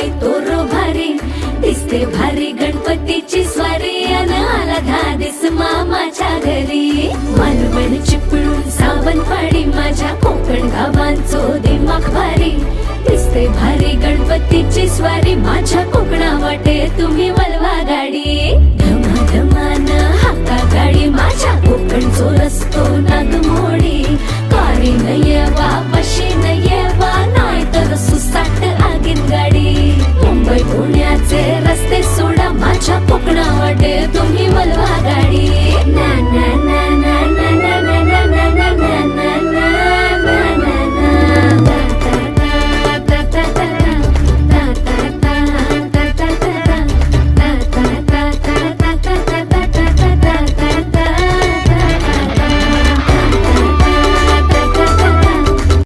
बाई तोरो भारी दिसते भारी गणपतीची स्वारी अन आला धादिस मामाच्या घरी मालवण चिपळूण सावंतवाडी माझ्या कोकण गावांचो दिमाग भारी दिसते भारी गणपतीची स्वारी माझ्या कोकणा वाटे तुम्ही वलवा गाडी धमाधमान हाका गाडी माझ्या कोकणचो रस्तो नागमोडी कारी नाही